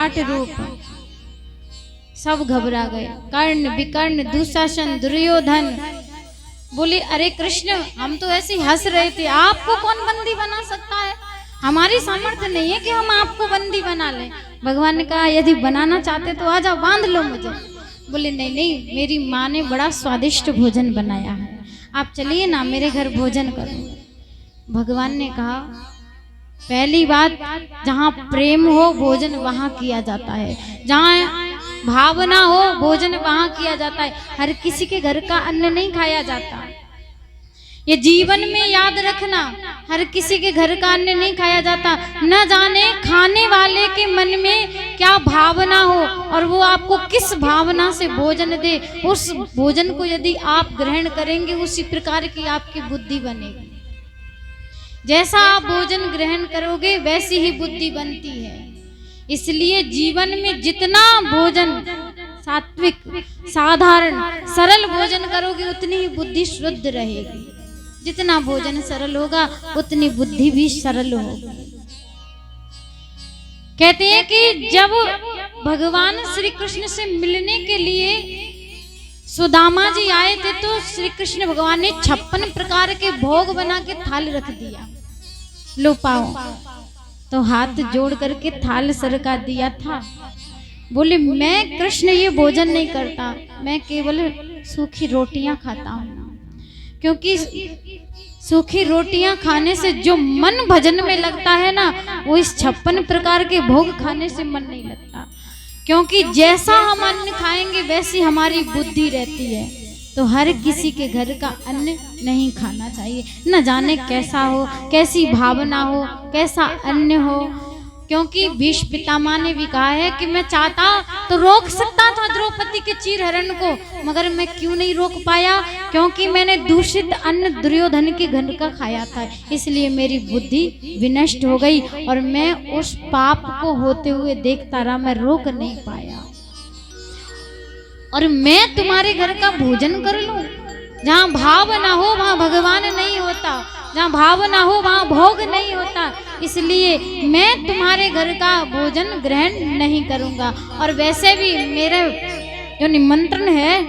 आठ रूप सब घबरा गए। कर्ण विकर्ण दुशासन दुर्योधन बोले अरे कृष्ण हम तो ऐसे हंस रहे थे, आपको कौन बंदी बना सकता है, हमारी सामर्थ्य नहीं है कि हम आपको बंदी बना लें। भगवान ने कहा यदि बनाना चाहते तो आ जाओ, बांध लो मुझे। बोले नहीं नहीं, मेरी माँ ने बड़ा स्वादिष्ट भोजन बनाया है, आप चलिए ना मेरे घर भोजन करो। भगवान ने कहा पहली बात, जहाँ प्रेम हो भोजन वहाँ किया जाता है, जहाँ भावना हो भोजन वहाँ किया जाता है, हर किसी के घर का अन्न नहीं खाया जाता। ये जीवन में याद रखना, हर किसी के घर का अन्न नहीं खाया जाता। न जाने खाने वाले के मन में क्या भावना हो और वो आपको किस भावना से भोजन दे, उस भोजन को यदि आप ग्रहण करेंगे उसी प्रकार की आपकी बुद्धि बनेगी। जैसा आप भोजन ग्रहण करोगे वैसी ही बुद्धि बनती है। इसलिए जीवन में जितना भोजन सात्विक साधारण सरल भोजन करोगे उतनी ही बुद्धि शुद्ध रहेगी। जितना भोजन सरल होगा उतनी बुद्धि भी सरल होगी। कहते हैं कि जब भगवान श्री कृष्ण से मिलने के लिए सुदामा जी आए थे तो श्री कृष्ण भगवान ने 56 प्रकार के भोग बना के थाल रख दिया। लो पाओ, तो हाथ जोड़ करके थाल सरका दिया था। बोले मैं कृष्ण ये भोजन नहीं करता, मैं केवल सूखी रोटियां खाता हूँ, क्योंकि सूखी रोटियां खाने से जो मन भजन में लगता है ना, वो इस 56 प्रकार के भोग खाने से मन नहीं लगता। क्योंकि जैसा हम अन्न खाएंगे वैसी हमारी बुद्धि रहती है। तो हर किसी के घर का अन्न नहीं खाना चाहिए, न जाने कैसा हो, कैसी भावना हो, कैसा अन्न हो। क्योंकि भीष्म पितामह ने भी कहा है कि मैं चाहता तो रोक सकता था द्रौपदी के चीरहरण को, मगर मैं क्यों नहीं रोक पाया, क्योंकि मैंने दूषित अन्न दुर्योधन के घर का खाया था, इसलिए मेरी बुद्धि विनष्ट हो गई और मैं उस पाप को होते हुए देखता रहा, मैं रोक नहीं पाया। और मैं तुम्हारे घर का भोजन कर लूं, जहाँ भाव ना हो वहाँ भगवान नहीं होता, जहाँ भाव ना हो वहाँ भोग नहीं होता, इसलिए मैं तुम्हारे घर का भोजन ग्रहण नहीं करूंगा। और वैसे भी मेरा जो निमंत्रण है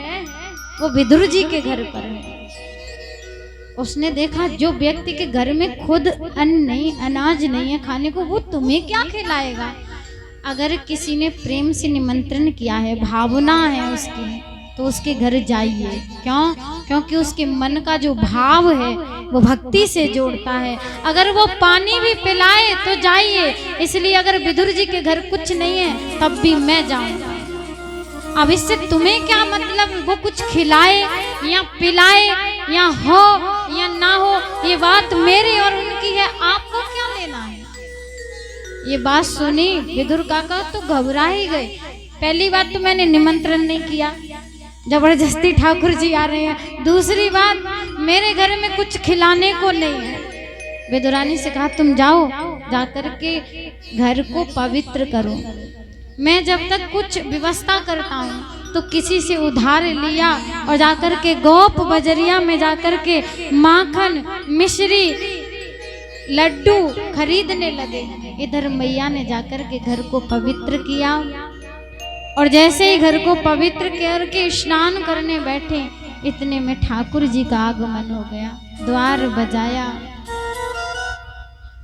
वो विदुर जी के घर पर है। उसने देखा जो व्यक्ति के घर में खुद अन्न नहीं, अनाज नहीं है खाने को, वो तुम्हें क्या खिलाएगा। अगर किसी ने प्रेम से निमंत्रण किया है, भावना है उसकी, तो उसके घर जाइए। क्यों? क्योंकि उसके मन का जो भाव है वो भक्ति से जोड़ता है। अगर वो पानी भी पिलाए तो जाइए, इसलिए अगर विदुर जी के घर कुछ नहीं है तब भी मैं जाऊंगा। अब इससे तुम्हें क्या मतलब, वो कुछ खिलाए या पिलाए या हो या ना हो, ये बात मेरी और उनकी है, आपको क्या लेना है। ये बात सुनी विदुर काका तो घबरा ही गए। पहली बात तो मैंने निमंत्रण नहीं किया, जबरदस्ती ठाकुर जी आ रहे हैं। दूसरी बात मेरे घर में कुछ खिलाने को नहीं है। विदुरानी से कहा तुम जाओ, जाकर के घर को पवित्र करो। मैं जब तक कुछ व्यवस्था करता हूँ तो किसी से उधार लिया और जाकर के गोप बजरिया में जाकर के माखन मिश्री लड्डू खरीदने लगे। इधर मैया ने जाकर के घर को पवित्र किया और जैसे ही घर को पवित्र करके स्नान करने बैठे, इतने में ठाकुर जी का आगमन हो गया। द्वार बजाया,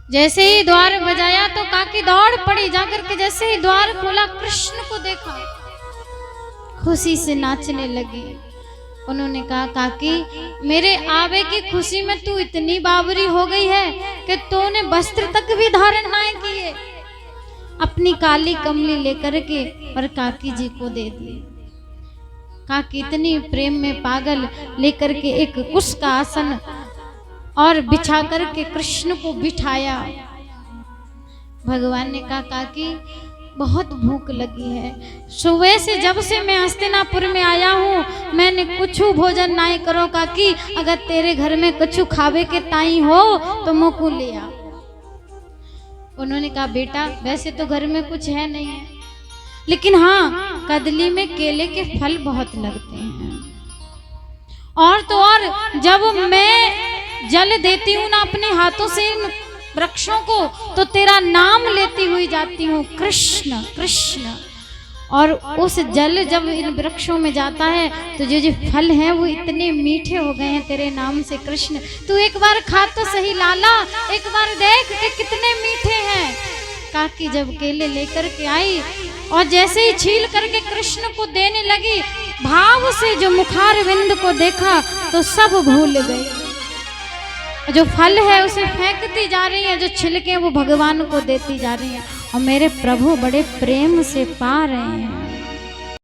जैसे ही द्वार बजाया तो काकी दौड़ पड़ी, जाकर के जैसे ही द्वार खोला कृष्ण को देखा, खुशी से नाचने लगी। उन्होंने कहा काकी मेरे आवे की खुशी में तू इतनी बावरी हो गई है कि तूने वस्त्र तक भी धारण नहीं किए। अपनी काली कमली लेकर के और काकी जी को दे दी। काकी इतनी प्रेम में पागल, लेकर के एक कुश का आसन और बिछा करके कृष्ण को बिठाया। भगवान ने कहा काकी बहुत भूख लगी है, सुबह से जब से मैं हस्तिनापुर में आया हूँ मैंने कुछ भोजन नहीं करो काकी, अगर तेरे घर में कुछ खावे के ताई हो तो मुँह ले आ। उन्होंने कहा बेटा वैसे तो घर में कुछ है नहीं है, लेकिन हाँ कदली में केले के फल बहुत लगते हैं, और तो और जब मैं जल देती हूँ ना अपने हाथों से वृक्षों को तो तेरा नाम लेती हुई जाती हूँ, कृष्ण कृष्ण। और उस जल जब इन वृक्षों में जाता है तो जो फल हैं वो इतने मीठे हो गए हैं तेरे नाम से कृष्ण। तू एक बार खा तो सही लाला, एक बार देख कि कितने मीठे हैं। काकी जब केले लेकर के आई और जैसे ही छील करके कृष्ण को देने लगी, भाव से जो मुखार विंद को देखा तो सब भूल गई। जो फल है उसे फेंकती जा रही है, जो छिलके वो भगवान को देती जा रही है, और मेरे प्रभु बड़े प्रेम से पा रहे हैं।